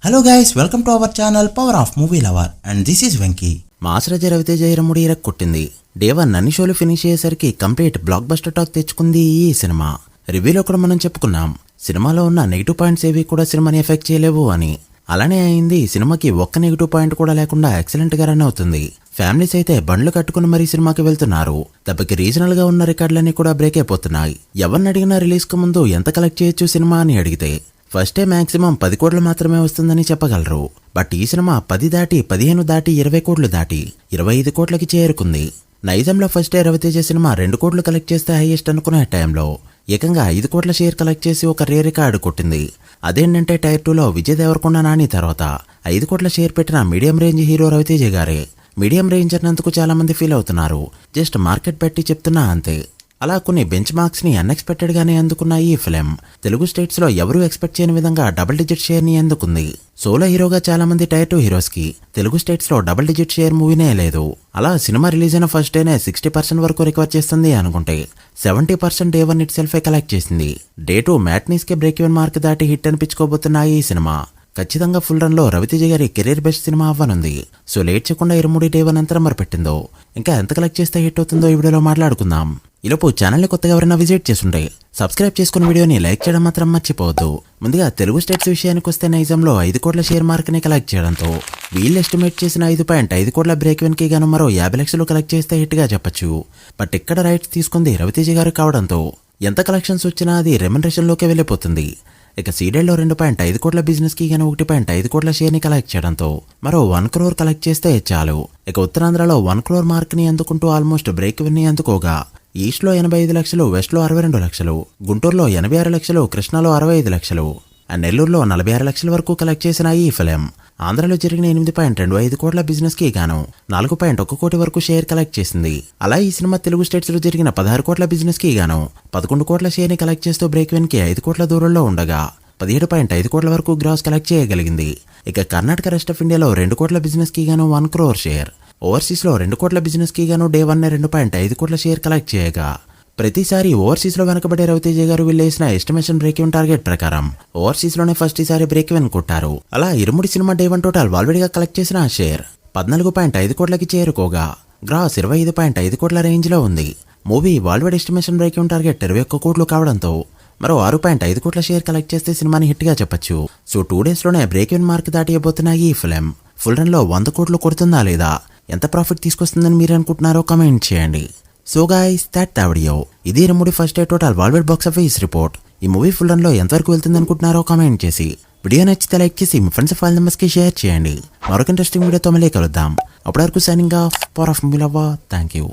Hello guys, welcome to our channel power of movie lover and this is Venky. మాసరాజ రవితేజ ఇరముడి కొట్టింది. Day 1 అన్ని షోలు finish అయ్యేసరికి కంప్లీట్ బ్లాక్ బస్టర్ టాక్ తెచ్చుకుంది ఈ సినిమా. రివ్యూలో కూడా మనం చెప్పుకున్నాం, సినిమాలో ఉన్న నెగిటివ్ పాయింట్స్ ఏవి కూడా సినిమాని ఎఫెక్ట్ చేయలేవు అని. అలానే అయింది. సినిమాకి ఒక్క నెగిటివ్ పాయింట్ కూడా లేకుండా ఎక్సలెంట్ గా రన్ అవుతుంది. ఫ్యామిలీస్ అయితే బండ్లు కట్టుకుని మరీ సినిమాకి వెళ్తున్నారు. దెబ్బకి రీజనల్ గా ఉన్న రికార్డులన్నీ కూడా బ్రేక్ అయిపోతున్నాయి. ఎవరిని అడిగినా రిలీజ్ కు ముందు ఎంత కలెక్ట్ చేయొచ్చు సినిమా అని అడిగితే ఫస్ట్ డే మాక్సిమం 10 కోట్లు మాత్రమే వస్తుందని చెప్పగలరు. బట్ ఈ సినిమా 10 దాటి 15 దాటి 20 కోట్లు దాటి 25 కోట్లకి చేరుకుంది. నైజంలో ఫస్ట్ డే రవితేజ సినిమా 2 కోట్లు కలెక్ట్ చేస్తే హైయెస్ట్ అనుకునే టైంలో ఏకంగా 5 కోట్ల షేర్ కలెక్ట్ చేసి ఒక రే రికార్డు కొట్టింది. అదేంటంటే టైర్ 2లో విజయ్ దేవరకొండ నాని తర్వాత 5 కోట్ల షేర్ పెట్టిన మీడియం రేంజ్ హీరో రవితేజ గారే. మీడియం రేంజ్ అన్నందుకు చాలా మంది ఫీల్ అవుతున్నారు. జస్ట్ మార్కెట్ పెట్టి చెప్తున్నా అంతే. అలా కొన్ని బెంచ్ మార్క్స్ ని అన్ఎక్స్పెక్టెడ్ గానే అందుకున్న ఈ ఫిలిం తెలుగు స్టేట్స్ లో ఎవరూ ఎక్స్పెక్ట్ చేయని విధంగా డబుల్ డిజిట్ షేర్ ని అందుకుంది. సోలో హీరోగా చాలా మంది టైర్ 2 హీరోస్ కి తెలుగు స్టేట్స్ లో డబుల్ డిజిట్ షేర్ మూవీనే లేదు. అలా సినిమా రిలీజ్ అయిన ఫస్ట్ డేనే 60% వరకు రికవర్ చేస్తుంది అనుకుంటే 70% డే 1 ఇట్ సెల్ఫే కలెక్ట్ చేసింది. డే 2 మ్యాట్నీస్ కే బ్రేక్ ఈవెన్ మార్క్ దాటి హిట్ అనిపించుకోబోతున్న ఈ సినిమా ఖచ్చితంగా ఫుల్ రన్ లో రవితేజ గారి కెరీర్ బెస్ట్ సినిమా అవ్వనుంది. సో లేట్ చేయకుండా ఇరుముడి డే 1 ఎంత నెంబర్ పెట్టిందో, ఇంకా ఎంత కలెక్ట్ చేస్తే హిట్ అవుతుందో ఈ వీడియోలో మాట్లాడుకుందాం. ఈలోపు ఛానల్ ని కొత్తగా ఎవరైనా విజిట్ చేస్తుంటే సబ్స్క్రైబ్ చేసుకున్న వీడియోని లైక్ చేయడం మాత్రం మర్చిపోవద్దు. ముందుగా తెలుగు స్టేట్స్ విషయానికి వస్తే నైజంలో 5 కోట్ల షేర్ మార్క్ ని కలెక్ట్ చేయడంతో వీళ్ళు ఎస్టిమేట్ చేసిన 5.5 కోట్ల బ్రేక్ ఈవెన్ కి గాను మరో 50 లక్షలు కలెక్ట్ చేస్తే హిట్ గా చెప్పొచ్చు. బట్ ఇక్కడ రైట్స్ తీసుకుంది రవితేజ గారు కావడంతో ఎంత కలెక్షన్స్ వచ్చినా అది రెమ్యునరేషన్ లోకే వెళ్ళిపోతుంది. ఇక సీడెల్లో 2.5 కోట్ల బిజినెస్ కి గాను 1.5 కోట్ల షేర్ ని కలెక్ట్ చేయడంతో మరో 1 crore కలెక్ట్ చేస్తే చాలు. ఇక ఉత్తరాంధ్రలో 1 crore మార్క్ ని అందుకుంటూ ఆల్మోస్ట్ బ్రేక్ ఈవెన్ ని అందుకోగా ఈస్ట్ లో 85 లక్షలు, వెస్ట్ లో 62 లక్షలు, గుంటూరులో 86 లక్షలు, కృష్ణాలో 65 లక్షలు అండ్ నెల్లూరులో 46 లక్షల వరకు కలెక్ట్ చేసిన ఈ ఫిలిం ఆంధ్రలో జరిగిన 8.25 కోట్ల బిజినెస్ కి గాను 4.1 కోటి వరకు షేర్ కలెక్ట్ చేసింది. అలా ఈ సినిమా తెలుగు స్టేట్స్ లో జరిగిన 16 కోట్ల బిజినెస్ కి గాను 11 కోట్ల షేర్ ని కలెక్ట్ చేస్తూ బ్రేక్ ఈవెన్ కి 5 కోట్ల దూరంలో ఉండగా 17.5 కోట్ల వరకు గ్రాస్ కలెక్ట్ చేయగలిగింది. ఇక కర్ణాటక రెస్ట్ ఆఫ్ ఇండియాలో 2 కోట్ల బిజినెస్ కి గాను 1 crore షేర్, ఓవర్సీస్ లో 2 కోట్ల బిజినెస్ కి గాను డే 1 2.5 కోట్ల షేర్ కలెక్ట్ చేయగా ప్రతిసారి ఓవర్సీస్ లో వెనకబడే రవితేజ గారు వీళ్ళేసిన ఎస్టిమేషన్ బ్రేక్ ఈవెన్ టార్గెట్ ప్రకారం ఓవర్సీస్ లోనే ఫస్ట్ ఈసారి బ్రేక్ ఈవెన్ కొట్టారు. అలా ఇరుముడి సినిమా డే 1 టోటల్ వాల్వేడిగా కలెక్ట్ చేసిన షేర్ 14.5 కోట్లకి చేరుకోగా గ్రాస్ 25.5 కోట్ల రేంజ్ లో ఉంది. Movie worldwide estimation break even target 21 కోట్లు కావడంతో మరో 6.5 కోట్ల షేర్ కలెక్ట్ చేస్తే సినిమాని హిట్ గా చెప్పొచ్చు. సో 2 days లోనే బ్రేక్ ఈవెన్ మార్క్ దాటియబోతున్న ఈ ఫిలిం ఫుల్ రన్ లో 100 కోట్లు కొడుతుందా లేదా, ఎంత ప్రాఫిట్ తీసుకొస్తుందని మీరు అనుకుంటున్నారో కామెంట్ చేయండి. So guys, that the video. ఇది Irumudi first day total world box office report. ఈ మూవీ ఫుల్ రన్ లో ఎంతవరకు వెళ్తుంది అనుకుంటున్నారో కామెంట్ చేసి వీడియో నచ్చితే లైక్ చేసి మీ ఫ్రెండ్స్ ఫైల్ మెంబర్స్ కి షేర్ చేయండి. మరొక ఇంట్రెస్టింగ్ వీడియోతో మళ్ళీ కలుద్దాం. అప్పటి వరకు signing off, power of movie lover. Thank you.